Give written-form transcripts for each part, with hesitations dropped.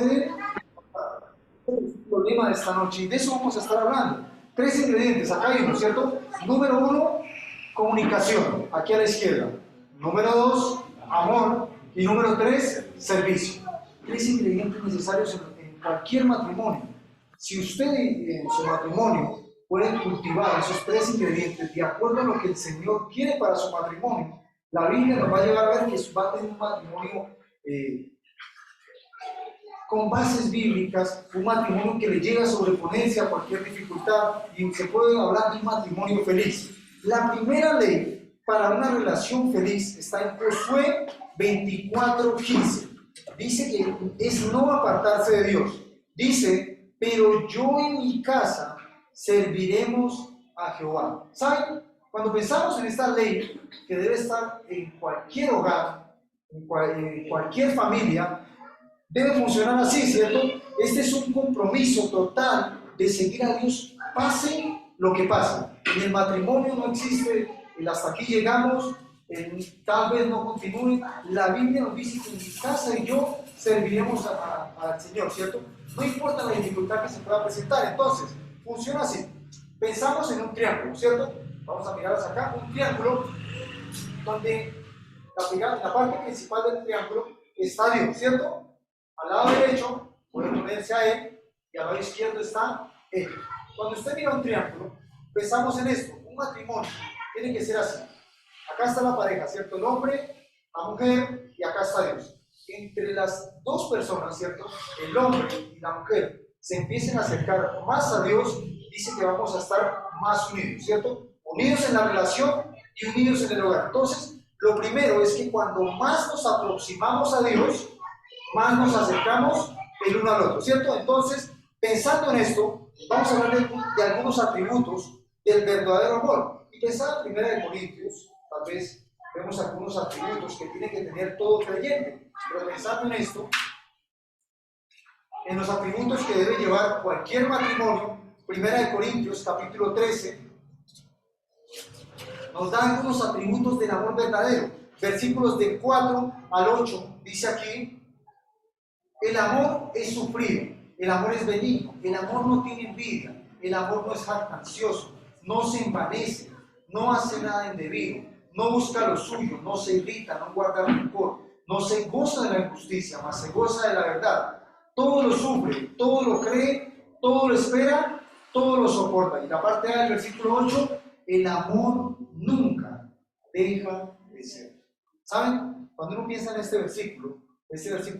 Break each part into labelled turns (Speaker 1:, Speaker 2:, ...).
Speaker 1: El problema de esta noche, y de eso vamos a estar hablando. Tres ingredientes, acá hay uno, ¿cierto? Número uno, comunicación, aquí a la izquierda. Número dos, amor. Y número tres, servicio. Tres ingredientes necesarios en cualquier matrimonio. Si usted en su matrimonio puede cultivar esos tres ingredientes de acuerdo a lo que el Señor quiere para su matrimonio, la Biblia nos va a llevar a ver que va a tener un matrimonio con bases bíblicas, un matrimonio que le llega a sobreponerse a cualquier dificultad y se puede hablar de un matrimonio feliz. La primera ley para una relación feliz está en Josué 24:15. Dice que es no apartarse de Dios. Dice, pero yo en mi casa serviremos a Jehová. ¿Saben? Cuando pensamos en esta ley que debe estar en cualquier hogar, en cualquier familia, debe funcionar así, ¿cierto? Este es un compromiso total de seguir a Dios, pase lo que pase. En el matrimonio no existe el hasta aquí llegamos, tal vez no continúe. La Biblia nos dice que en mi casa y yo serviremos al Señor, ¿cierto? No importa la dificultad que se pueda presentar. Entonces, funciona así. Pensamos en un triángulo, ¿cierto? Vamos a mirar hacia acá, un triángulo donde la parte principal del triángulo está Dios, ¿cierto? Al lado derecho puede ponerse a Él y al lado izquierdo está Él. Cuando usted mira un triángulo, pensamos en esto, un matrimonio tiene que ser así. Acá está la pareja, ¿cierto? El hombre, la mujer y acá está Dios. Entre las dos personas, ¿cierto? El hombre y la mujer se empiecen a acercar más a Dios, dice que vamos a estar más unidos, ¿cierto? Unidos en la relación y unidos en el hogar. Entonces, lo primero es que cuando más nos aproximamos a Dios, más nos acercamos el uno al otro, ¿cierto? Entonces, pensando en esto, vamos a hablar de algunos atributos del verdadero amor. Y pensando en 1 Corintios, tal vez vemos algunos atributos que tiene que tener todo creyente, pero pensando en esto, en los atributos que debe llevar cualquier matrimonio, 1 Corintios capítulo 13, nos da algunos atributos del amor verdadero. Versículos del 4 al 8, dice aquí: el amor es sufrido, el amor es benigno, el amor no tiene envidia, el amor no es jactancioso, no se envanece, no hace nada indebido, no busca lo suyo, no se irrita, no guarda rencor, no se goza de la injusticia, mas se goza de la verdad. Todo lo sufre, todo lo cree, todo lo espera, todo lo soporta. Y la parte A del versículo 8, el amor nunca deja de ser. ¿Saben? Cuando uno piensa en este versículo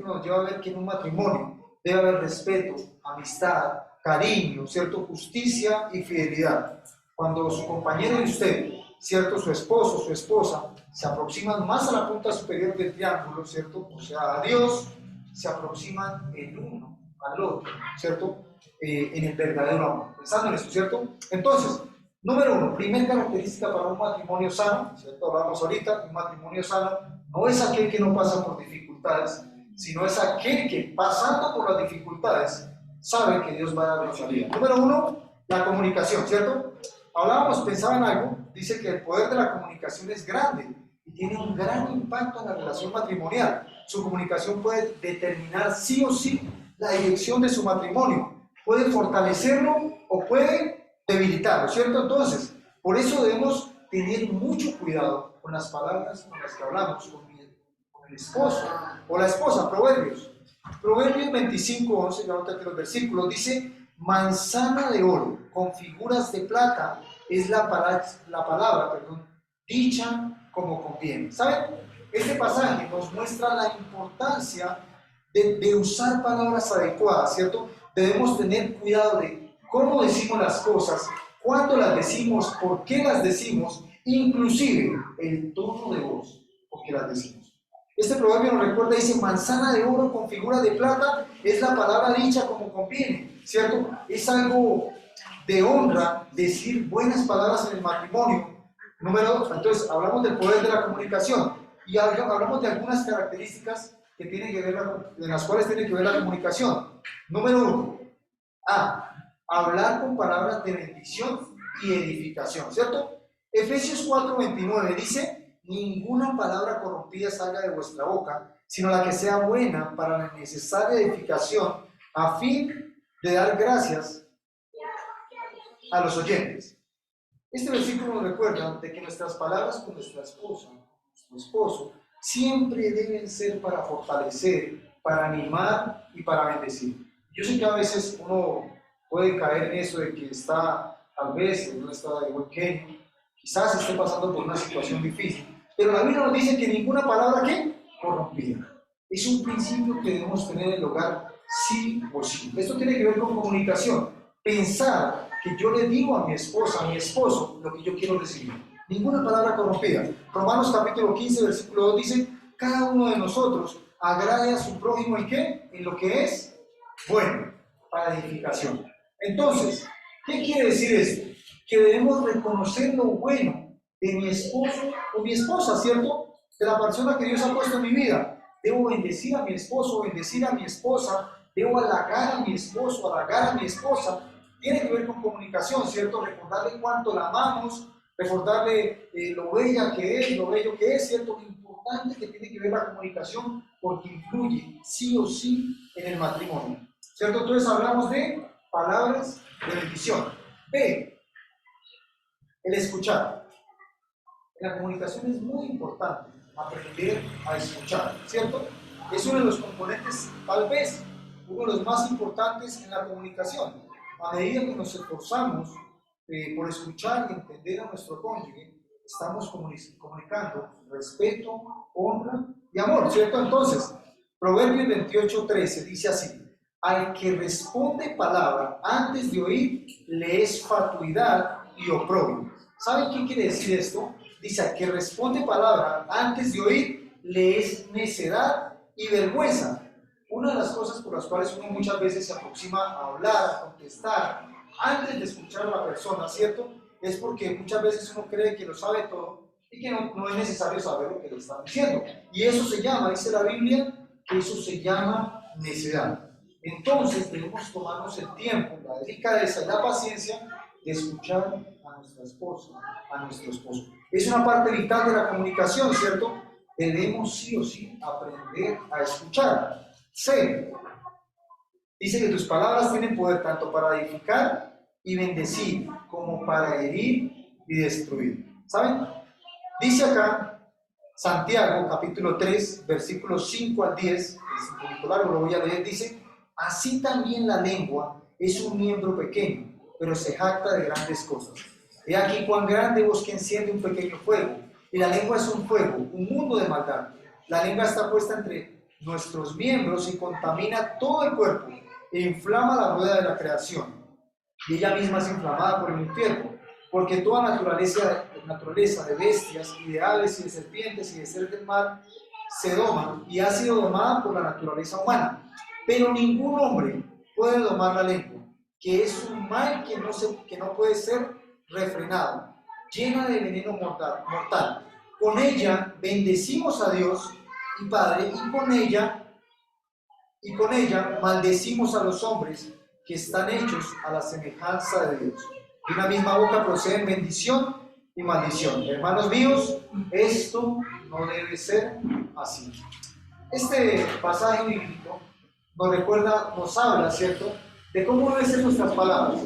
Speaker 1: nos lleva a ver que en un matrimonio debe haber respeto, amistad, cariño, ¿cierto? Justicia y fidelidad. Cuando su compañero y usted, ¿cierto? Su esposo, su esposa, se aproximan más a la punta superior del triángulo, ¿cierto? O sea, a Dios, se aproximan el uno al otro, ¿cierto? En el verdadero amor. Pensando en esto, ¿cierto? Entonces, número uno, primera característica para un matrimonio sano, ¿cierto? Hablamos ahorita, un matrimonio sano no es aquel que no pasa por dificultades, sino es aquel que, pasando por las dificultades, sabe que Dios va a dar la salida. Número uno, la comunicación, ¿cierto? Hablábamos, pensaba en algo, dice que el poder de la comunicación es grande y tiene un gran impacto en la relación matrimonial. Su comunicación puede determinar sí o sí la dirección de su matrimonio, puede fortalecerlo o puede debilitarlo, ¿cierto? Entonces, por eso debemos tener mucho cuidado con las palabras con las que hablamos, con el esposo o la esposa. Proverbios 25:11, ya noté que los versículos, dice: manzana de oro con figuras de plata es la palabra, dicha como conviene. ¿Saben? Este pasaje nos muestra la importancia de usar palabras adecuadas, ¿cierto? Debemos tener cuidado de cómo decimos las cosas, cuándo las decimos, por qué las decimos, inclusive el tono de voz con que las decimos. Este proverbio nos recuerda, dice: manzana de oro con figura de plata es la palabra dicha como conviene, ¿cierto? Es algo de honra decir buenas palabras en el matrimonio. Número dos, entonces hablamos del poder de la comunicación y hablamos de algunas características que tienen que ver en las cuales tiene que ver la comunicación. Número uno, hablar con palabras de bendición y edificación, ¿cierto? Efesios 4:29 dice: ninguna palabra corrompida salga de vuestra boca, sino la que sea buena para la necesaria edificación, a fin de dar gracias a los oyentes. Este versículo nos recuerda de que nuestras palabras con nuestra esposa, nuestro esposo, siempre deben ser para fortalecer, para animar y para bendecir. Yo sé que a veces uno puede caer en eso de que está, tal vez, en un estado de buen genio, quizás esté pasando por una situación difícil, pero la Biblia nos dice que ninguna palabra que corrompida. Es un principio que debemos tener en el hogar sí o sí. Esto tiene que ver con comunicación. Pensar que yo le digo a mi esposa, a mi esposo, lo que yo quiero recibir. Ninguna palabra corrompida. Romanos capítulo 15, versículo 2 dice, cada uno de nosotros agrade a su prójimo ¿en qué? En lo que es bueno, para edificación. Entonces, ¿qué quiere decir esto? Que debemos reconocer lo bueno de mi esposo o mi esposa, ¿cierto? De la persona que Dios ha puesto en mi vida. Debo bendecir a mi esposo, bendecir a mi esposa, debo halagar a mi esposo, halagar a mi esposa. Tiene que ver con comunicación, ¿cierto? Recordarle cuánto la amamos, recordarle lo bella que es, lo bello que es, ¿cierto? Lo importante que tiene que ver la comunicación porque influye sí o sí en el matrimonio, ¿cierto? Entonces hablamos de palabras de bendición. B, el escuchar. En la comunicación es muy importante aprender a escuchar, ¿cierto? Es uno de los componentes, tal vez, uno de los más importantes en la comunicación. A medida que nos esforzamos por escuchar y entender a nuestro cónyuge, estamos comunicando respeto, honra y amor, ¿cierto? Entonces, Proverbios 28:13 dice así, al que responde palabra antes de oír, le es fatuidad y oprobio. ¿Saben qué quiere decir esto? Dice, al que responde palabra antes de oír, le es necedad y vergüenza. Una de las cosas por las cuales uno muchas veces se aproxima a hablar, a contestar, antes de escuchar a la persona, ¿cierto? Es porque muchas veces uno cree que lo sabe todo y que no es necesario saber lo que le están diciendo. Y eso se llama, dice la Biblia, que eso se llama necedad. Entonces debemos tomarnos el tiempo, la delicadeza y la paciencia de escuchar a nuestra esposa, a nuestro esposo. Es una parte vital de la comunicación, ¿cierto? Debemos sí o sí aprender a escuchar. C. Dice que tus palabras tienen poder tanto para edificar y bendecir como para herir y destruir. ¿Saben? Dice acá Santiago capítulo 3 versículos 5 al 10, es un poquito largo, lo voy a leer, dice, así también la lengua es un miembro pequeño, pero se jacta de grandes cosas. He aquí cuán grande bosque enciende un pequeño fuego, y la lengua es un fuego, un mundo de maldad. La lengua está puesta entre nuestros miembros y contamina todo el cuerpo e inflama la rueda de la creación. Y ella misma es inflamada por el infierno, porque toda naturaleza de bestias y de aves y de serpientes y de seres del mar se doma y ha sido domada por la naturaleza humana. Pero ningún hombre puede domar la lengua, que es un mal que no puede ser refrenado, llena de veneno mortal. Con ella bendecimos a Dios y Padre, y con ella maldecimos a los hombres que están hechos a la semejanza de Dios. De una misma boca proceden bendición y maldición. Hermanos míos, esto no debe ser así. Este pasaje bíblico nos recuerda, nos habla, ¿cierto?, de cómo deben ser nuestras palabras,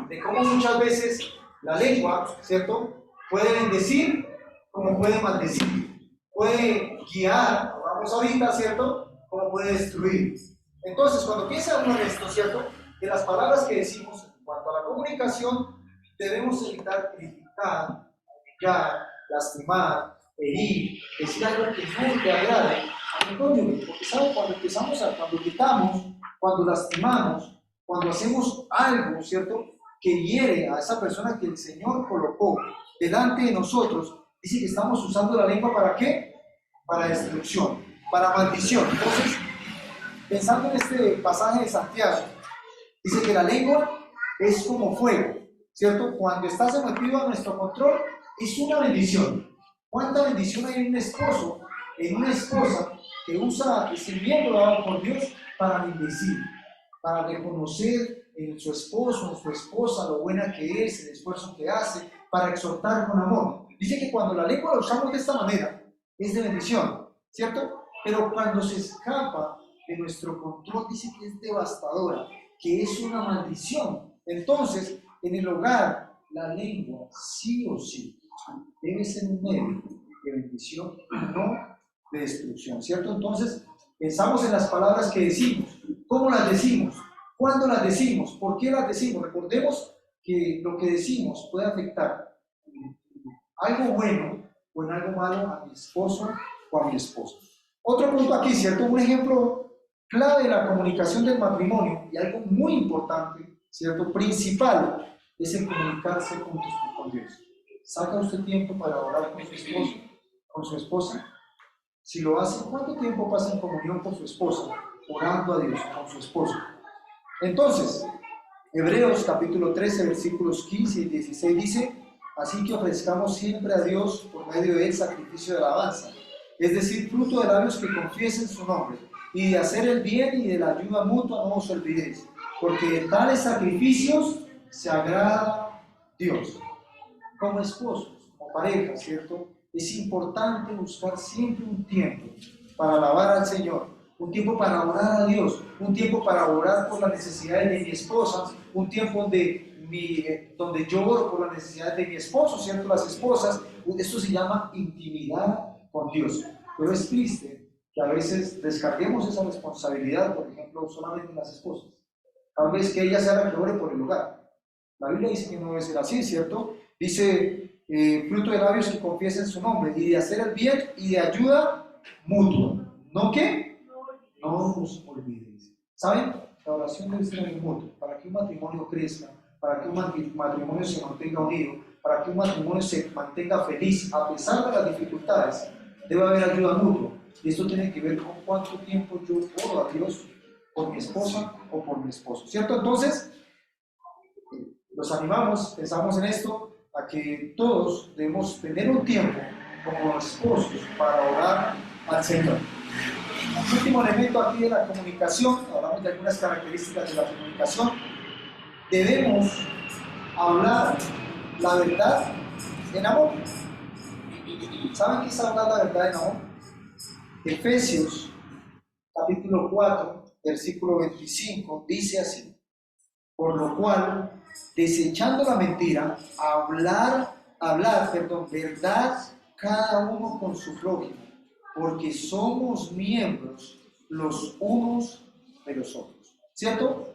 Speaker 1: de cómo muchas veces la lengua, ¿cierto?, puede bendecir como puede maldecir, puede guiar, vamos ahorita, ¿cierto?, como puede destruir. Entonces, cuando piensa uno en esto, ¿cierto?, de las palabras que decimos en cuanto a la comunicación, debemos evitar criticar, humillar, lastimar, herir, decir algo que no te agrade a mi cónyuge, porque ¿sabe? Cuando gritamos, cuando lastimamos, cuando hacemos algo, ¿cierto?, que hiere a esa persona que el Señor colocó delante de nosotros, dice que estamos usando la lengua ¿para qué? Para destrucción, para maldición. Entonces, pensando en este pasaje de Santiago, dice que la lengua es como fuego, ¿cierto? Cuando está sometido a nuestro control, es una bendición. ¿Cuánta bendición hay en un esposo, en una esposa que usa ese miembro dado por Dios para bendecir, para reconocer en su esposo, en su esposa, lo buena que es, el esfuerzo que hace, para exhortar con amor? Dice que cuando la lengua la usamos de esta manera, es de bendición, ¿cierto? Pero cuando se escapa de nuestro control, dice que es devastadora, que es una maldición. Entonces, en el hogar, la lengua, sí o sí, debe ser un medio de bendición, no de destrucción, ¿cierto? Entonces, pensamos en las palabras que decimos, cómo las decimos, cuándo las decimos, por qué las decimos. Recordemos que lo que decimos puede afectar algo bueno o en algo malo a mi esposo o a mi esposa. Otro punto aquí, ¿cierto? Un ejemplo clave de la comunicación del matrimonio y algo muy importante, ¿cierto? Principal, es el comunicarse juntos con Dios. ¿Saca usted tiempo para orar con su esposo, con su esposa? Si lo hace, ¿cuánto tiempo pasa en comunión con su esposa, orando a Dios con su esposo? Entonces, Hebreos capítulo 13, versículos 15 y 16 dice: así que ofrezcamos siempre a Dios por medio del sacrificio de alabanza, es decir, fruto de labios que confiesen su nombre, y de hacer el bien y de la ayuda mutua no os olvidéis, porque de tales sacrificios se agrada Dios. Como esposos, como pareja, ¿cierto? Es importante buscar siempre un tiempo para alabar al Señor, un tiempo para orar a Dios, un tiempo para orar por las necesidades de mi esposa, un tiempo donde yo oro por las necesidades de mi esposo, ¿cierto? Las esposas, esto se llama intimidad con Dios. Pero es triste que a veces descarguemos esa responsabilidad, por ejemplo, solamente en las esposas. Tal vez que ella sea la que ore por el hogar. La Biblia dice que no debe ser así, ¿cierto? Dice, fruto de labios que confiesen su nombre, y de hacer el bien y de ayuda mutua. ¿No qué? No os olvidéis. ¿Saben? La oración debe ser algo mutuo. Para que un matrimonio crezca, para que un matrimonio se mantenga unido, para que un matrimonio se mantenga feliz a pesar de las dificultades, debe haber ayuda mutua. Y esto tiene que ver con cuánto tiempo yo oro a Dios por mi esposa o por mi esposo, ¿cierto? Entonces, los animamos, pensamos en esto, a que todos debemos tener un tiempo como esposos para orar al Señor. El último elemento aquí de la comunicación, hablamos de algunas características de la comunicación, debemos hablar la verdad en amor. ¿Saben qué es hablar la verdad en amor? Efesios capítulo 4, versículo 25, dice así: por lo cual, desechando la mentira, hablar, verdad cada uno con su prójimo, porque somos miembros los unos de los otros. ¿Cierto?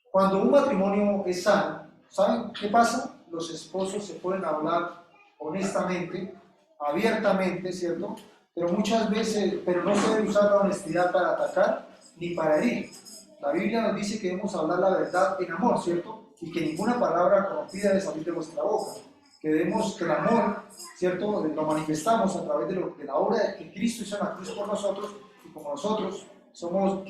Speaker 1: Cuando un matrimonio es sano, ¿saben qué pasa? Los esposos se pueden hablar honestamente, abiertamente, ¿cierto? Pero muchas veces, pero no se debe usar la honestidad para atacar ni para herir. La Biblia nos dice que debemos hablar la verdad en amor, ¿cierto? Y que ninguna palabra corrompida debe salir de vuestra boca. Que debemos que el amor, ¿cierto? Lo manifestamos a través de la obra que Cristo hizo en la cruz por nosotros, y como nosotros somos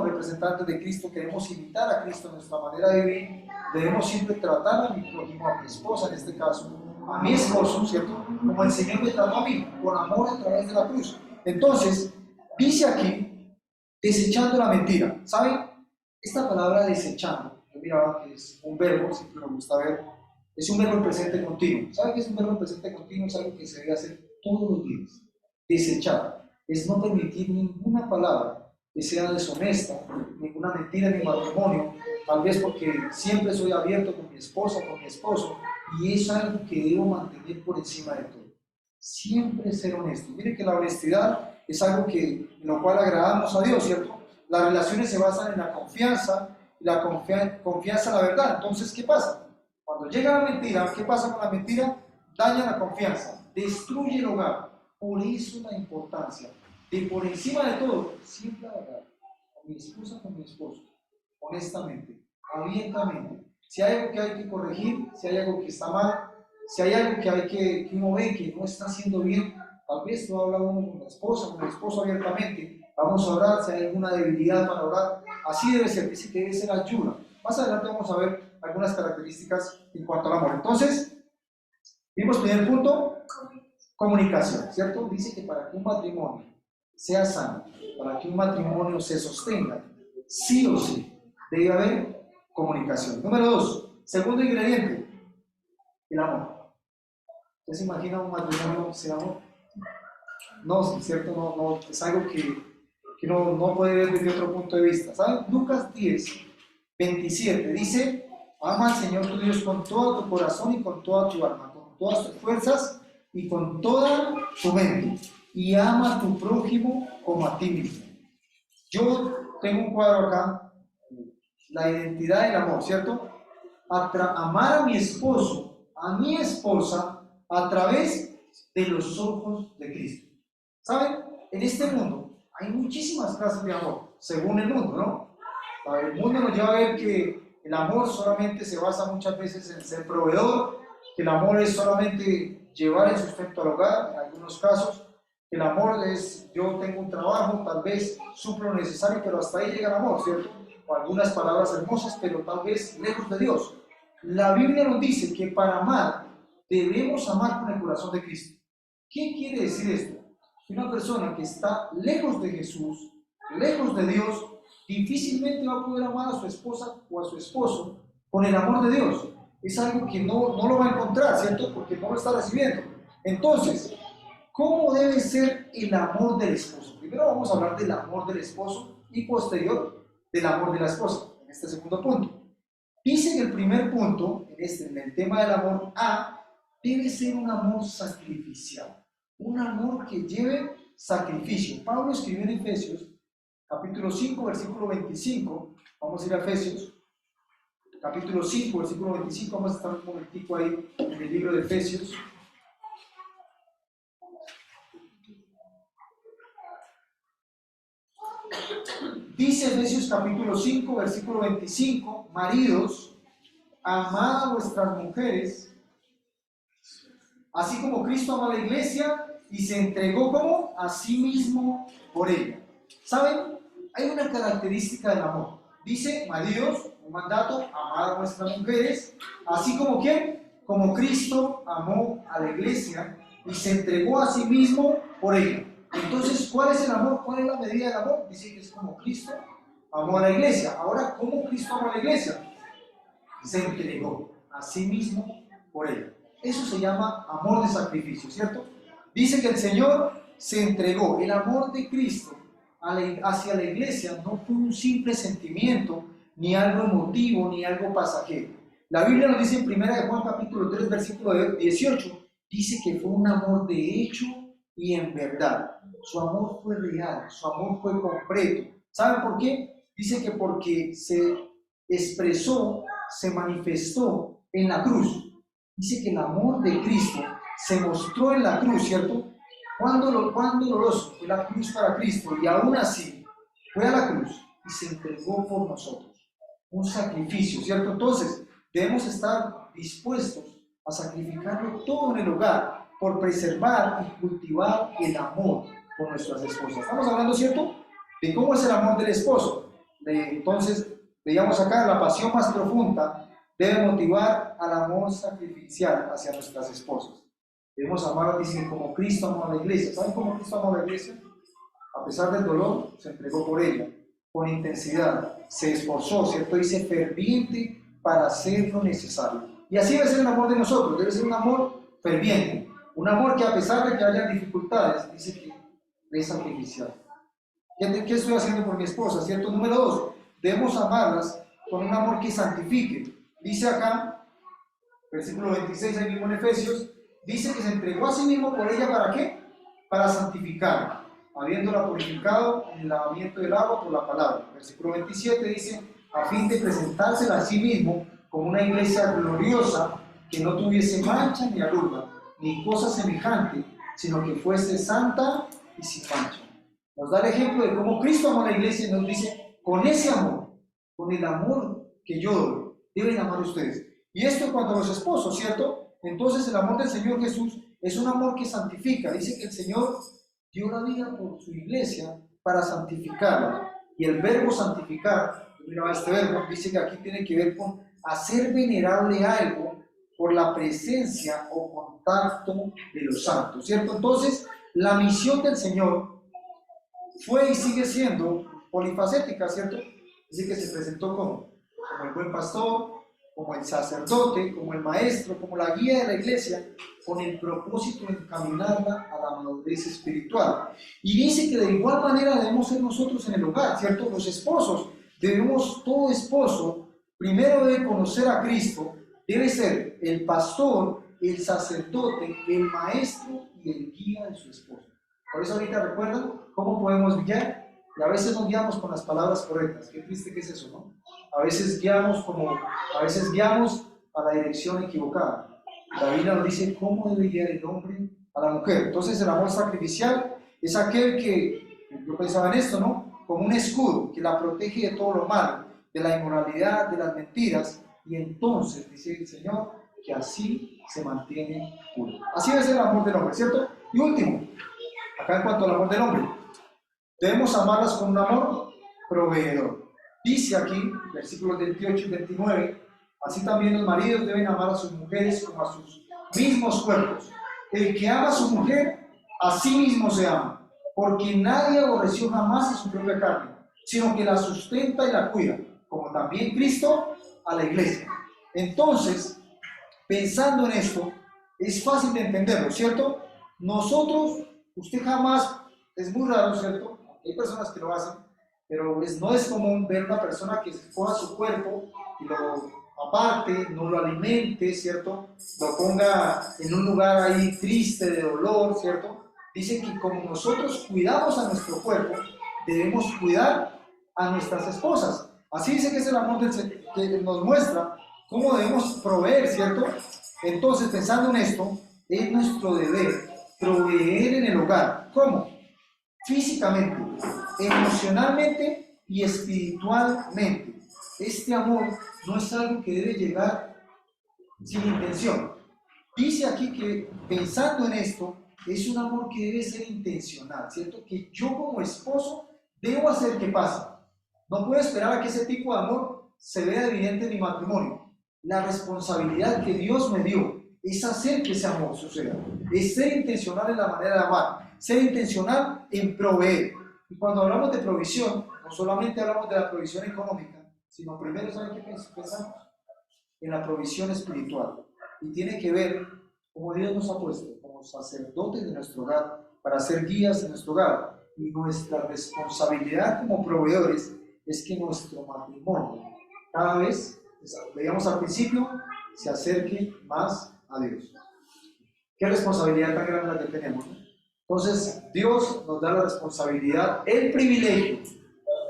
Speaker 1: representantes de Cristo, queremos imitar a Cristo en nuestra manera de vivir, debemos siempre tratar a mi prójimo, a mi esposa en este caso, a mi esposo, ¿cierto? Como el Señor me trató a mí, con amor a través de la cruz. Entonces, dice aquí, desechando la mentira. ¿Saben? Esta palabra desechando, yo miraba que es un verbo, siempre me gusta ver, es un verbo en presente continuo. ¿Saben qué es un verbo en presente continuo? Es algo que se debe hacer todos los días. Desechar es no permitir ninguna palabra que sea deshonesta, ninguna mentira en mi matrimonio, tal vez porque siempre soy abierto con mi esposa, con mi esposo, y es algo que debo mantener por encima de todo. Siempre ser honesto. Mire que la honestidad es algo en lo cual agradamos a Dios, ¿cierto? Las relaciones se basan en la confianza, y la confianza en la verdad. Entonces, ¿qué pasa? Cuando llega la mentira, ¿qué pasa con la mentira? Daña la confianza, destruye el hogar. Por eso la importancia de, por encima de todo, siempre hablar con mi esposa, con mi esposo, honestamente, abiertamente. Si hay algo que hay que corregir, si hay algo que está mal, si hay algo que uno ve que no está haciendo bien, tal vez no habla uno con la esposa, con el esposo abiertamente. Vamos a orar, si hay alguna debilidad para orar. Así debe ser, dice que debe ser ayuda. Más adelante vamos a ver algunas características en cuanto al amor. Entonces, vimos primer punto, comunicación, ¿cierto? Dice que para que un matrimonio sea sano, para que un matrimonio se sostenga, sí o sí, debe haber comunicación. Número 2, segundo ingrediente, el amor. ¿Usted se imagina un matrimonio sin amor?
Speaker 2: no, ¿cierto? No, es algo que no puede ver desde otro punto de vista. ¿Saben? Lucas 10:27 dice, ama al Señor tu Dios con todo tu corazón y con toda tu alma, con todas tus fuerzas y con toda tu mente, y ama a tu prójimo como a ti mismo. Yo tengo un cuadro acá, la identidad del amor, ¿cierto? Amar a mi esposo, a mi esposa, a través de los ojos de Cristo. ¿Saben? En este mundo hay muchísimas clases de amor, según el mundo, ¿no? El mundo nos lleva a ver que el amor solamente se basa muchas veces en ser proveedor, que el amor es solamente llevar el sustento al hogar, en algunos casos. El amor es, yo tengo un trabajo, tal vez suplo lo necesario, pero hasta ahí llega el amor, ¿cierto? O algunas palabras hermosas, pero tal vez lejos de Dios. La Biblia nos dice que para amar, debemos amar con el corazón de Cristo. ¿Qué quiere decir esto? Que una persona que está lejos de Jesús, lejos de Dios, difícilmente va a poder amar a su esposa o a su esposo con el amor de Dios. Es algo que no lo va a encontrar, ¿cierto? Porque no lo está recibiendo. Entonces, ¿cómo debe ser el amor del esposo? Primero vamos a hablar del amor del esposo y posterior del amor de la esposa, en este segundo punto. Dice en el primer punto, en el tema del amor A, debe ser un amor sacrificial, un amor que lleve sacrificio. Pablo escribió en Efesios, capítulo 5, versículo 25, vamos a ir a Efesios, capítulo 5, versículo 25, vamos a estar un momentico ahí en el libro de Efesios. Dice Efesios capítulo 5, versículo 25, maridos, amad a vuestras mujeres, así como Cristo amó a la iglesia y se entregó como a sí mismo por ella. ¿Saben? Hay una característica del amor. Dice, maridos, un mandato, amad a vuestras mujeres, así como ¿quién? Como Cristo amó a la iglesia y se entregó a sí mismo por ella. Entonces, ¿cuál es el amor? ¿Cuál es la medida del amor? Dice que es como Cristo amó a la iglesia. Ahora, ¿cómo Cristo amó a la iglesia? Se entregó a sí mismo por ella. Eso se llama amor de sacrificio, ¿cierto? Dice que el Señor se entregó. El amor de Cristo hacia la iglesia no fue un simple sentimiento, ni algo emotivo, ni algo pasajero. La Biblia nos dice en 1 de Juan capítulo 3, versículo 18, dice que fue un amor de hecho y en verdad. Su amor fue real, su amor fue completo. ¿Saben por qué? Dice que porque se expresó, se manifestó en la cruz. Dice que el amor de Cristo se mostró en la cruz, ¿cierto? Cuán doloroso fue la cruz para Cristo, y aún así fue a la cruz y se entregó por nosotros. Un sacrificio, ¿cierto? Entonces, debemos estar dispuestos a sacrificarlo todo en el hogar por preservar y cultivar el amor con nuestras esposas. Estamos hablando, ¿cierto?, de cómo es el amor del esposo. Entonces, veíamos acá, la pasión más profunda debe motivar al amor sacrificial hacia nuestras esposas. Debemos amar, dicen, como Cristo amó a la iglesia. ¿Saben cómo Cristo amó a la iglesia? A pesar del dolor, se entregó por ella, con intensidad, se esforzó, ¿cierto? Dice ferviente para hacer lo necesario. Y así debe ser el amor de nosotros, debe ser un amor ferviente, un amor que a pesar de que haya dificultades, dice que es sacrificial. ¿Qué estoy haciendo por mi esposa? ¿Cierto? Número 2, debemos amarlas con un amor que santifique. Dice acá, versículo 26, ahí mismo en Efesios, dice que se entregó a sí mismo por ella, ¿para qué? Para santificarla, habiéndola purificado en el lavamiento del agua por la palabra. Versículo 27 dice, a fin de presentársela a sí mismo como una iglesia gloriosa, que no tuviese mancha ni arruga, ni cosa semejante, sino que fuese santa y sin mancha. Nos da el ejemplo de cómo Cristo amó a la iglesia y nos dice, con ese amor, con el amor que yo doy, deben amar ustedes. Y esto en cuanto a los esposos, ¿cierto? Entonces el amor del Señor Jesús es un amor que santifica. Dice que el Señor dio la vida por su iglesia para santificarla. Y el verbo santificar, mira este verbo, dice que aquí tiene que ver con hacer venerable algo por la presencia o contacto de los santos, ¿cierto? Entonces, la misión del Señor fue y sigue siendo polifacética, ¿cierto? Dice que se presentó como el buen pastor, como el sacerdote, como el maestro, como la guía de la iglesia, con el propósito de encaminarla a la madurez espiritual. Y dice que de igual manera debemos ser nosotros en el hogar, ¿cierto? Los esposos, todo esposo, primero debe conocer a Cristo, debe ser el pastor, el sacerdote, el maestro y el guía de su esposa. Por eso ahorita recuerdan cómo podemos guiar, y a veces nos guiamos con las palabras correctas. Qué triste que es eso, ¿no? A veces guiamos a la dirección equivocada. La Biblia nos dice cómo debe guiar el hombre a la mujer. Entonces el amor sacrificial es aquel que, yo pensaba en esto, ¿no? Como un escudo que la protege de todo lo malo, de la inmoralidad, de las mentiras, y entonces dice el Señor que así se mantiene puro. Así debe ser el amor del hombre, ¿cierto? Y último, acá en cuanto al amor del hombre, debemos amarlas con un amor proveedor. Dice aquí, versículos 28 y 29, así también los maridos deben amar a sus mujeres como a sus mismos cuerpos. El que ama a su mujer, a sí mismo se ama, porque nadie aborreció jamás a su propia carne, sino que la sustenta y la cuida, como también Cristo a la iglesia. Entonces, pensando en esto, es fácil de entenderlo, ¿cierto? Nosotros, usted jamás, es muy raro, ¿cierto? Hay personas que lo hacen, pero no es común ver una persona que coja su cuerpo y lo aparte, no lo alimente, ¿cierto? Lo ponga en un lugar ahí triste, de dolor, ¿cierto? Dice que como nosotros cuidamos a nuestro cuerpo, debemos cuidar a nuestras esposas. Así dice que es el amor que nos muestra cómo debemos proveer, ¿cierto? Entonces, pensando en esto, es nuestro deber proveer en el hogar. ¿Cómo? Físicamente, emocionalmente y espiritualmente. Este amor no es algo que debe llegar sin intención. Dice aquí que pensando en esto, es un amor que debe ser intencional, ¿cierto? Que yo como esposo debo hacer que pase. No puedo esperar a que ese tipo de amor se vea evidente en mi matrimonio. La responsabilidad que Dios me dio es hacer que ese amor suceda. Es ser intencional en la manera de amar, ser intencional en proveer. Y cuando hablamos de provisión, no solamente hablamos de la provisión económica, sino primero, ¿saben qué pensamos? En la provisión espiritual. Y tiene que ver cómo Dios nos ha puesto como sacerdotes de nuestro hogar, para ser guías de nuestro hogar. Y nuestra responsabilidad como proveedores es que nuestro matrimonio cada vez, veíamos al principio, se acerque más a Dios. Qué responsabilidad tan grande la que tenemos, ¿no? Entonces, Dios nos da la responsabilidad, el privilegio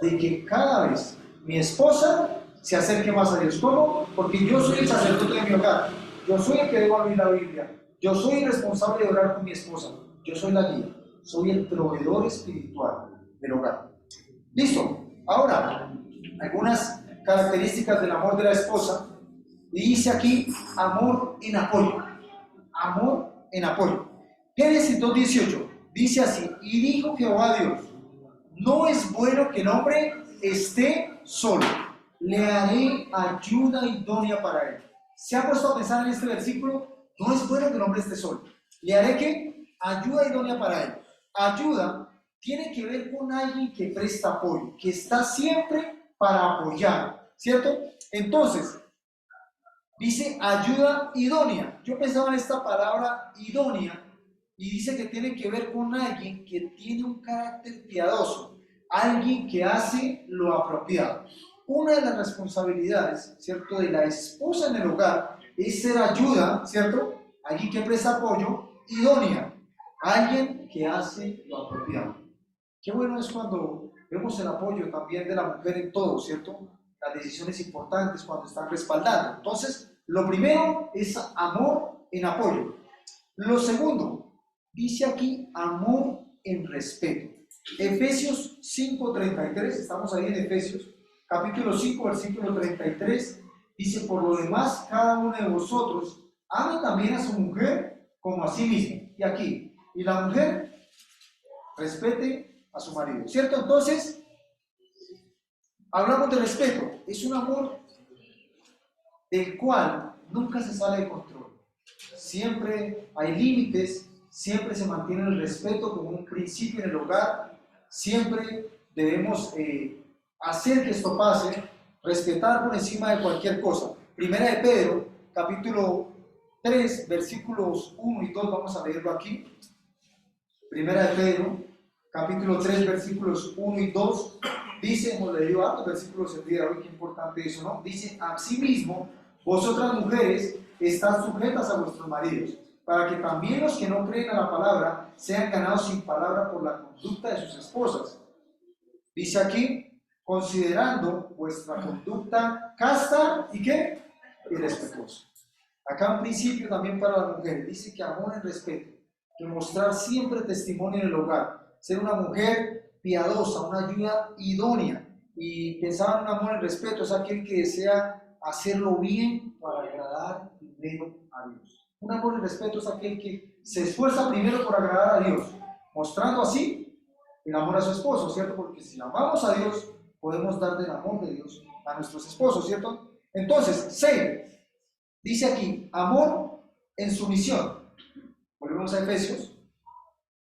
Speaker 2: de que cada vez mi esposa se acerque más a Dios. ¿Cómo? Porque yo soy el sacerdote de mi hogar. Yo soy el que debo abrir la Biblia. Yo soy el responsable de orar con mi esposa. Yo soy la guía. Soy el proveedor espiritual del hogar. Listo. Ahora, algunas características del amor de la esposa. Y dice aquí, amor en apoyo. Amor en apoyo. Génesis 2:18 dice así: y dijo Jehová Dios, no es bueno que el hombre esté solo, le haré ayuda idónea para él. ¿Se ha puesto a pensar en este versículo? No es bueno que el hombre esté solo, le haré ¿qué? Ayuda idónea para él. Ayuda tiene que ver con alguien que presta apoyo, que está siempre para apoyar, ¿cierto? Entonces, dice ayuda idónea. Yo pensaba en esta palabra idónea y dice que tiene que ver con alguien que tiene un carácter piadoso, alguien que hace lo apropiado. Una de las responsabilidades, ¿cierto?, de la esposa en el hogar es ser ayuda, ¿cierto? Alguien que presta apoyo, idónea, alguien que hace lo apropiado. Qué bueno es cuando vemos el apoyo también de la mujer en todo, ¿cierto? Las decisiones importantes cuando están respaldando. Entonces, lo primero es amor en apoyo. Lo segundo, dice aquí amor en respeto. Efesios 5:33, estamos ahí en Efesios, capítulo 5, versículo 33, dice: por lo demás, cada uno de vosotros ame también a su mujer como a sí mismo. Y aquí, y la mujer respete a su marido, ¿cierto? Entonces, hablamos de respeto, es un amor del cual nunca se sale de control. Siempre hay límites, siempre se mantiene el respeto como un principio en el hogar, siempre debemos hacer que esto pase, respetar por encima de cualquier cosa. Primera de Pedro, capítulo 3, versículos 1 y 2, vamos a leerlo aquí. Primera de Pedro, capítulo 3, versículos 1 y 2, dice, hemos leído varios versículos el día de hoy, qué importante eso, ¿no? Dice, asimismo, vosotras mujeres, estad sujetas a vuestros maridos, para que también los que no creen a la palabra sean ganados sin palabra por la conducta de sus esposas. Dice aquí, considerando vuestra conducta casta y ¿qué? Y respetuosa. Acá un principio también para las mujeres, dice que amor y respeto, que mostrar siempre testimonio en el hogar, ser una mujer piadosa, una ayuda idónea, y pensar en un amor y respeto es aquel que desea hacerlo bien para agradar primero a Dios. Un amor y respeto es aquel que se esfuerza primero por agradar a Dios, mostrando así el amor a su esposo, ¿cierto? Porque si amamos a Dios, podemos dar del amor de Dios a nuestros esposos, ¿cierto? Entonces, 6. Dice aquí, amor en sumisión. Volvemos a Efesios,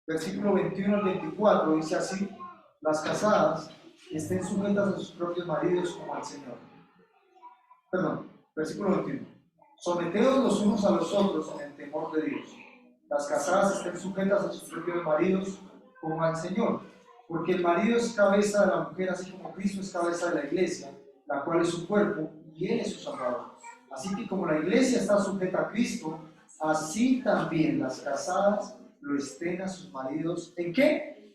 Speaker 2: versículo 21 al 24, dice así, las casadas estén sujetas a sus propios maridos como al Señor. Perdón, versículo 21. Someteos los unos a los otros en el temor de Dios. Las casadas estén sujetas a sus propios maridos como al Señor, porque el marido es cabeza de la mujer, así como Cristo es cabeza de la iglesia, la cual es su cuerpo, y Él es su Salvador. Así que como la iglesia está sujeta a Cristo, así también las casadas lo estén a sus maridos. ¿En qué?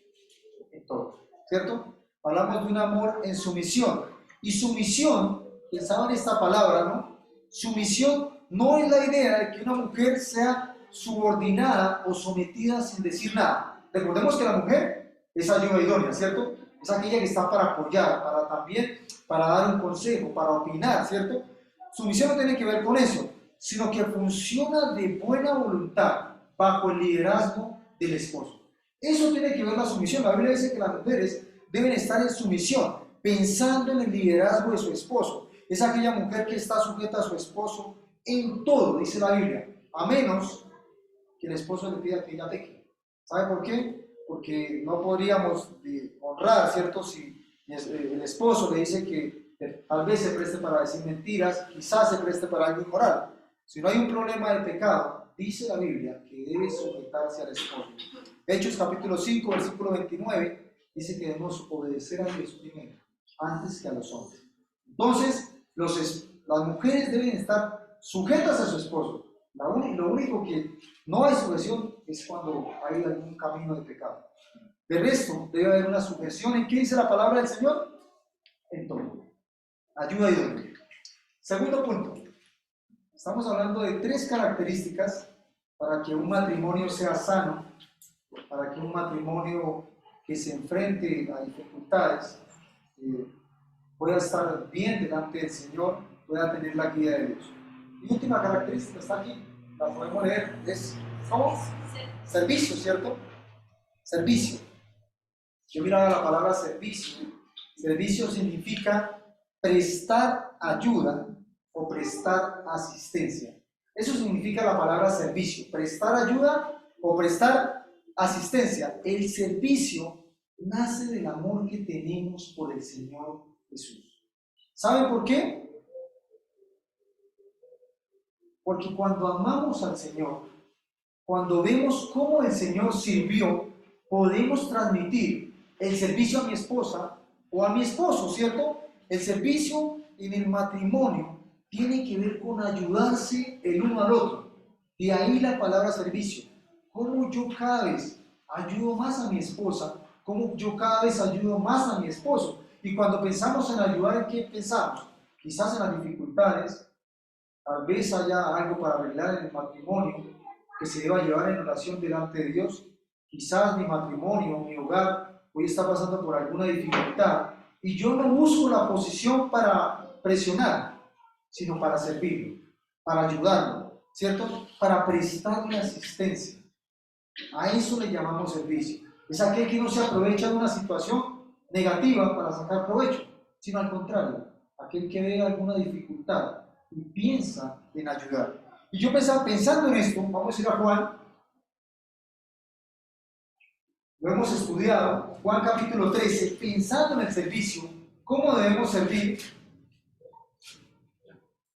Speaker 2: En todo, ¿cierto? Hablamos de un amor en sumisión. Y sumisión, pensaba en esta palabra, ¿no? Sumisión no es la idea de que una mujer sea subordinada o sometida sin decir nada. Recordemos que la mujer es ayuda idónea, ¿cierto? Es aquella que está para apoyar, para también, para dar un consejo, para opinar, ¿cierto? Sumisión no tiene que ver con eso, sino que funciona de buena voluntad bajo el liderazgo del esposo. Eso tiene que ver la sumisión. La Biblia dice que las mujeres deben estar en sumisión, pensando en el liderazgo de su esposo. Es aquella mujer que está sujeta a su esposo en todo, dice la Biblia, a menos que el esposo le pida que ella peque. ¿Sabe por qué? Porque no podríamos honrar, ¿cierto? Si el esposo le dice que tal vez se preste para decir mentiras, quizás se preste para algo inmoral. Si no hay un problema de pecado, dice la Biblia que debe sujetarse al esposo. Hechos capítulo 5, versículo 29, dice que debemos obedecer a Dios primero, antes que a los hombres. Entonces, las mujeres deben estar sujetas a su esposo. Lo único que no hay sujeción es cuando hay algún camino de pecado. De resto, debe haber una sujeción. ¿En qué dice la palabra del Señor? En todo. Ayuda idónea. Segundo punto. Estamos hablando de 3 características para que un matrimonio sea sano, para que un matrimonio que se enfrente a dificultades pueda estar bien delante del Señor, pueda tener la guía de Dios. Y última característica está aquí, la podemos leer, es ¿cómo? Servicio, ¿cierto? Servicio. Yo miraba la palabra servicio. Servicio significa prestar ayuda o prestar asistencia. Eso significa la palabra servicio, prestar ayuda o prestar asistencia. El servicio nace del amor que tenemos por el Señor Jesús. ¿Saben por qué? Porque cuando amamos al Señor, cuando vemos cómo el Señor sirvió, podemos transmitir el servicio a mi esposa o a mi esposo, ¿cierto? El servicio en el matrimonio tiene que ver con ayudarse el uno al otro. De ahí la palabra servicio. Cómo yo cada vez ayudo más a mi esposa, cómo yo cada vez ayudo más a mi esposo. Y cuando pensamos en ayudar, ¿en qué pensamos? Quizás en las dificultades, tal vez haya algo para arreglar en el matrimonio que se deba llevar en oración delante de Dios. Quizás mi matrimonio, mi hogar, hoy está pasando por alguna dificultad y yo no busco la posición para presionar, sino para servirlo, para ayudarlo, ¿cierto? Para prestarle asistencia. A eso le llamamos servicio. Es aquel que no se aprovecha de una situación negativa para sacar provecho, sino al contrario, aquel que ve alguna dificultad y piensa en ayudar. Y yo pensando en esto, vamos a ir a Juan. Lo hemos estudiado, Juan capítulo 13, pensando en el servicio, cómo debemos servir.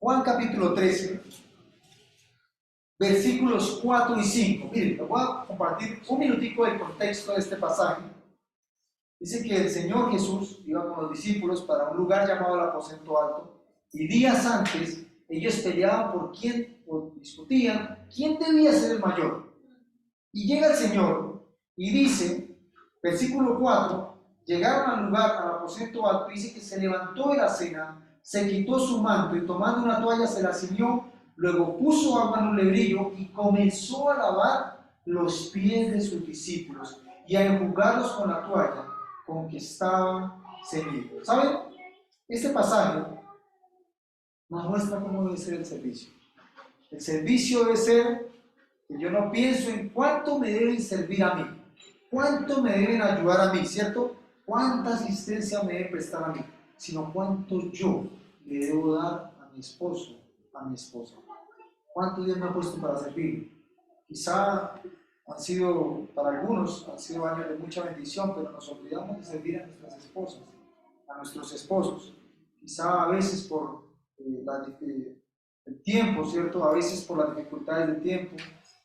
Speaker 2: Juan capítulo 13, versículos 4 y 5. Miren, les voy a compartir un minutico del contexto de este pasaje. Dice que el Señor Jesús iba con los discípulos para un lugar llamado el aposento alto, y días antes ellos peleaban por quién, o discutían quién debía ser el mayor. Y llega el Señor y dice, versículo 4, llegaron al lugar, al aposento alto, dice que se levantó de la cena, se quitó su manto y tomando una toalla se la ciñó, luego puso agua en un lebrillo y comenzó a lavar los pies de sus discípulos y a enjugarlos con la toalla con que estaban ceñidos. ¿Saben? Este pasaje nos muestra cómo debe ser el servicio. El servicio debe ser que yo no pienso en cuánto me deben servir a mí, cuánto me deben ayudar a mí, ¿cierto? Cuánta asistencia me deben prestar a mí, sino cuánto yo le debo dar a mi esposo, a mi esposa. ¿Cuántos días me ha puesto para servir? Quizá han sido, para algunos, han sido años de mucha bendición, pero nos olvidamos de servir a nuestras esposas, a nuestros esposos. Quizá a veces por el tiempo, ¿cierto? A veces por las dificultades del tiempo,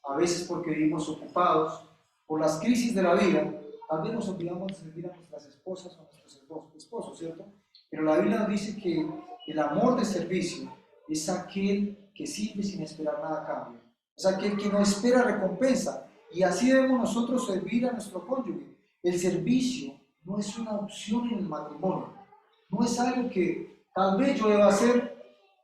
Speaker 2: a veces porque vivimos ocupados, por las crisis de la vida, tal vez nos olvidamos de servir a nuestras esposas o a nuestros esposos, ¿cierto? Pero la Biblia nos dice que el amor de servicio es aquel que sirve sin esperar nada a cambio, es aquel que no espera recompensa, y así debemos nosotros servir a nuestro cónyuge. El servicio no es una opción en el matrimonio, no es algo que tal vez yo deba hacer,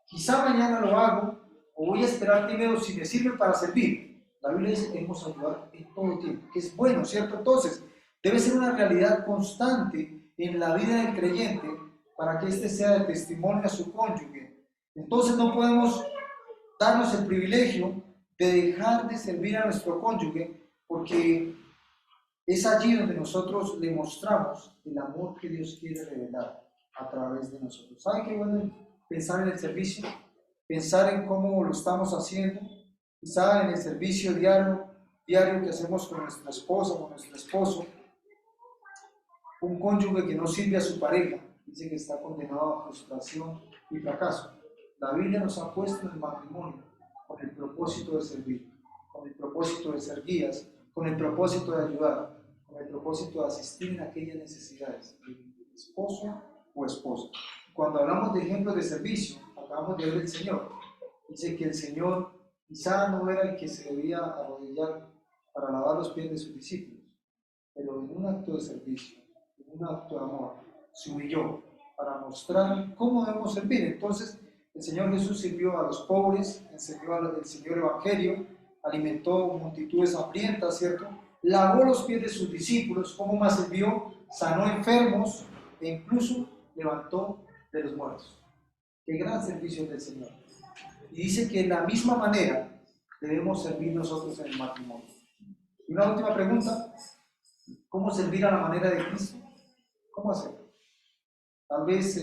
Speaker 2: quizá mañana lo hago, o voy a esperar primero si me sirve para servir. La Biblia dice que debemos ayudar en todo tiempo, que es bueno, ¿cierto? Entonces, debe ser una realidad constante en la vida del creyente para que éste sea de testimonio a su cónyuge. Entonces no podemos darnos el privilegio de dejar de servir a nuestro cónyuge, porque es allí donde nosotros le mostramos el amor que Dios quiere revelar a través de nosotros. ¿Saben qué bueno pensar en el servicio? Pensar en cómo lo estamos haciendo, quizá en el servicio diario que hacemos con nuestra esposa, con nuestro esposo. Un cónyuge que no sirve a su pareja dice que está condenado a frustración y fracaso. La Biblia nos ha puesto en el matrimonio con el propósito de servir, con el propósito de ser guías, con el propósito de ayudar, con el propósito de asistir en aquellas necesidades de esposo o esposa. Cuando hablamos de ejemplos de servicio, hablamos de ver el Señor. Dice que el Señor quizá no era el que se debía arrodillar para lavar los pies de sus discípulos, pero en un acto de servicio, en un acto de amor, se humilló para mostrar cómo debemos servir. Entonces, el Señor Jesús sirvió a los pobres, enseñó el Señor Evangelio, alimentó multitudes hambrientas, ¿cierto? Lavó los pies de sus discípulos, ¿cómo más sirvió? Sanó enfermos e incluso levantó de los muertos. Qué gran servicio del Señor. Y dice que de la misma manera debemos servir nosotros en el matrimonio. Y una última pregunta, ¿cómo servir a la manera de Cristo? ¿Cómo hacerlo? Tal vez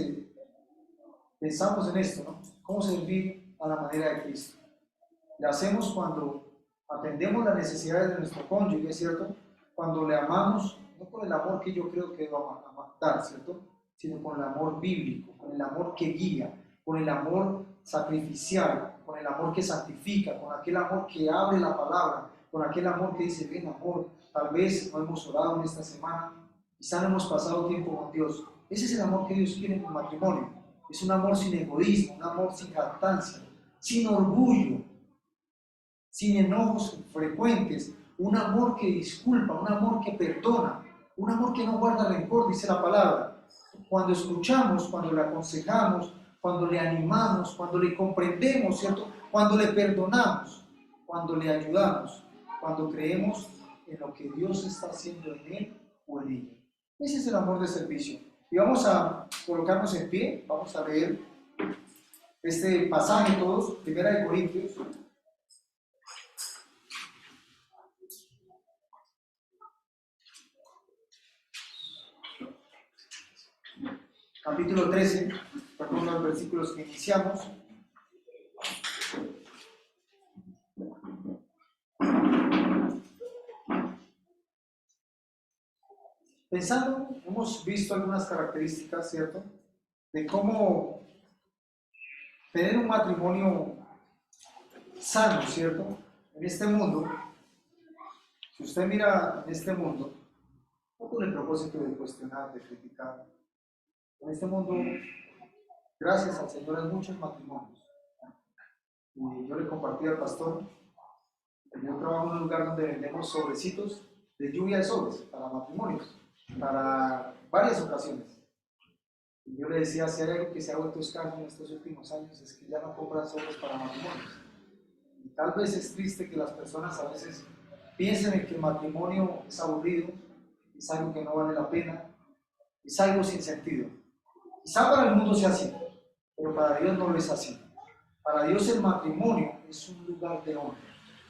Speaker 2: pensamos en esto, ¿no? ¿Cómo servir a la manera de Cristo? Lo hacemos cuando atendemos las necesidades de nuestro cónyuge, ¿cierto? Cuando le amamos, no con el amor que yo creo que debo dar, ¿cierto? Sino con el amor bíblico, con el amor que guía, con el amor sacrificial, con el amor que santifica, con aquel amor que abre la palabra, con aquel amor que dice, ven amor, tal vez no hemos orado en esta semana, quizá no hemos pasado tiempo con Dios. Ese es el amor que Dios quiere en el matrimonio. Es un amor sin egoísmo, un amor sin jactancia, sin orgullo, sin enojos frecuentes, un amor que disculpa, un amor que perdona, un amor que no guarda rencor, dice la palabra. Cuando escuchamos, cuando le aconsejamos, cuando le animamos, cuando le comprendemos, ¿cierto? Cuando le perdonamos, cuando le ayudamos, cuando creemos en lo que Dios está haciendo en él o en ella. Ese es el amor de servicio. Y vamos a colocarnos en pie, vamos a leer este pasaje todos, 1 Corintios. Capítulo 13, perdón, los versículos que iniciamos. Pensando, hemos visto algunas características, ¿cierto? De cómo tener un matrimonio sano, ¿cierto? En este mundo, si usted mira en este mundo, no con el propósito de cuestionar, de criticar, en este mundo, gracias al Señor, hay muchos matrimonios. Y yo le compartí al pastor que yo trabajo en un lugar donde vendemos sobrecitos de lluvia de sobres para matrimonios, para varias ocasiones. Y yo le decía, si hay algo que se ha vuelto escaso en estos últimos años, es que ya no compran sobres para matrimonios. Y tal vez es triste que las personas a veces piensen en que el matrimonio es aburrido, es algo que no vale la pena, es algo sin sentido. Quizá para el mundo sea así, pero para Dios no lo es así. Para Dios el matrimonio es un lugar de honra,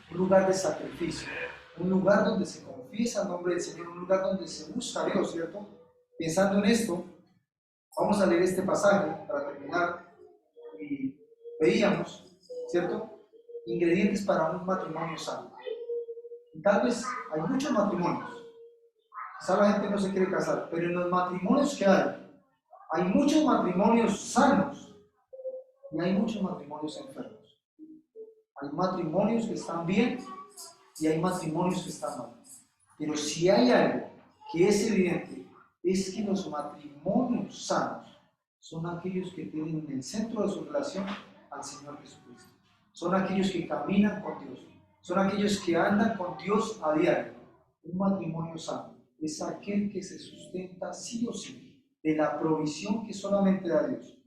Speaker 2: un lugar de sacrificio, un lugar donde se confiesa el nombre del Señor, un lugar donde se busca a Dios, ¿cierto? Pensando en esto, vamos a leer este pasaje para terminar. Y veíamos, ¿cierto?, ingredientes para un matrimonio sano. Y tal vez hay muchos matrimonios, quizá la gente no se quiere casar, pero en los matrimonios que hay muchos matrimonios sanos y hay muchos matrimonios enfermos. Hay matrimonios que están bien y hay matrimonios que están mal. Pero si hay algo que es evidente, es que los matrimonios sanos son aquellos que tienen en el centro de su relación al Señor Jesucristo. Son aquellos que caminan con Dios. Son aquellos que andan con Dios a diario. Un matrimonio sano es aquel que se sustenta sí o sí de la provisión que solamente da Dios.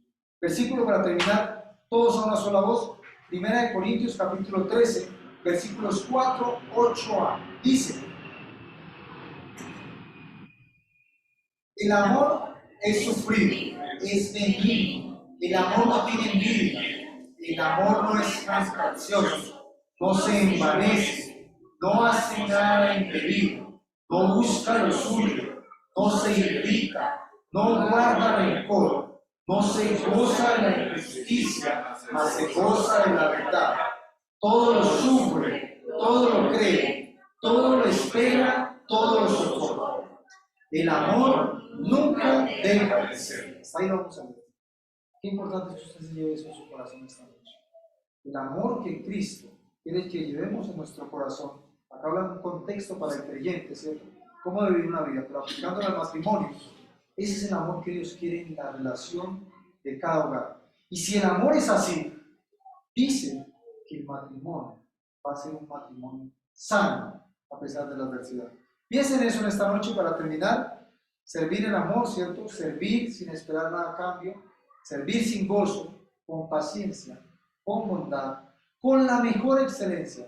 Speaker 2: Versículo para terminar, todos a una sola voz. Primera de Corintios capítulo 13, versículos 4, 8a. Dice: el amor es sufrido, es benigno, el amor no tiene envidia, el amor no es jactancioso, no se envanece, no hace nada indebido, no busca lo suyo, no se irrita, no guarda rencor, no se goza de la injusticia, mas se goza de la verdad. Todo lo sufre, todo lo cree, todo lo espera, todo lo soporta. El amor nunca deja de ser. Hasta ahí vamos a ver. Qué importante es que usted se lleve eso en su corazón esta noche. El amor que Cristo quiere que llevemos en nuestro corazón. Acá habla de un contexto para el creyente, ¿cierto? Cómo vivir una vida, pero aplicándolo al matrimonio. Ese es el amor que Dios quiere en la relación de cada hogar. Y si el amor es así, dice que el matrimonio va a ser un matrimonio sano a pesar de la adversidad. Piensen en eso en esta noche para terminar. Servir en amor, ¿cierto? Servir sin esperar nada a cambio. Servir sin gozo, con paciencia, con bondad, con la mejor excelencia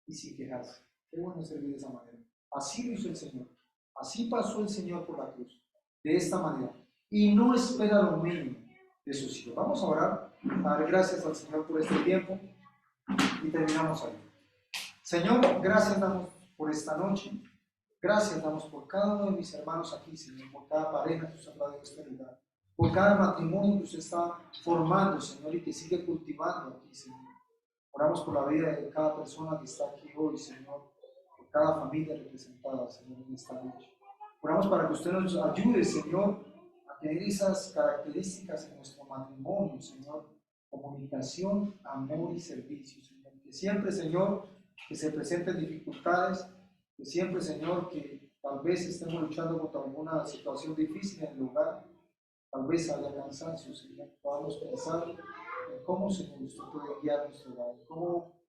Speaker 2: y sin quejarse. Qué bueno servir de esa manera. Así lo hizo el Señor. Así pasó el Señor por la cruz. De esta manera. Y no espera lo mínimo de sus hijos. Vamos a orar, a dar gracias al Señor por este tiempo y terminamos ahí. Señor, gracias damos por esta noche. Gracias damos por cada uno de mis hermanos aquí, Señor, por cada pareja que usted ha dado en este lugar, por cada matrimonio que usted está formando, Señor, y que sigue cultivando aquí, Señor. Oramos por la vida de cada persona que está aquí hoy, Señor, por cada familia representada, Señor, en esta noche. Oramos para que usted nos ayude, Señor, a tener esas características en nuestro matrimonio, Señor, comunicación, amor y servicio, Señor. Que siempre, Señor, que se presenten dificultades, que siempre, Señor, que tal vez estemos luchando contra alguna situación difícil en el hogar, tal vez haya cansancio, Señor, podamos pensar en cómo, Señor, usted puede guiar nuestro hogar, cómo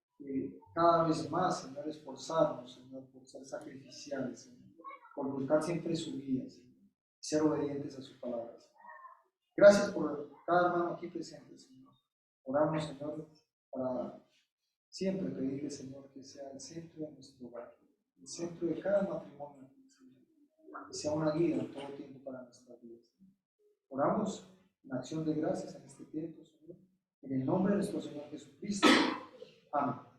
Speaker 2: cada vez más, Señor, esforzarnos, Señor, por ser sacrificiales, Señor, por buscar siempre su guía, Señor, ser obedientes a sus palabras. Gracias por cada hermano aquí presente, Señor. Oramos, Señor, para siempre pedirle, Señor, que sea el centro de nuestro hogar, el centro de cada matrimonio, Señor, que sea una guía en todo tiempo para nuestras vidas. Oramos en acción de gracias en este tiempo, Señor, en el nombre de nuestro Señor Jesucristo. Amén.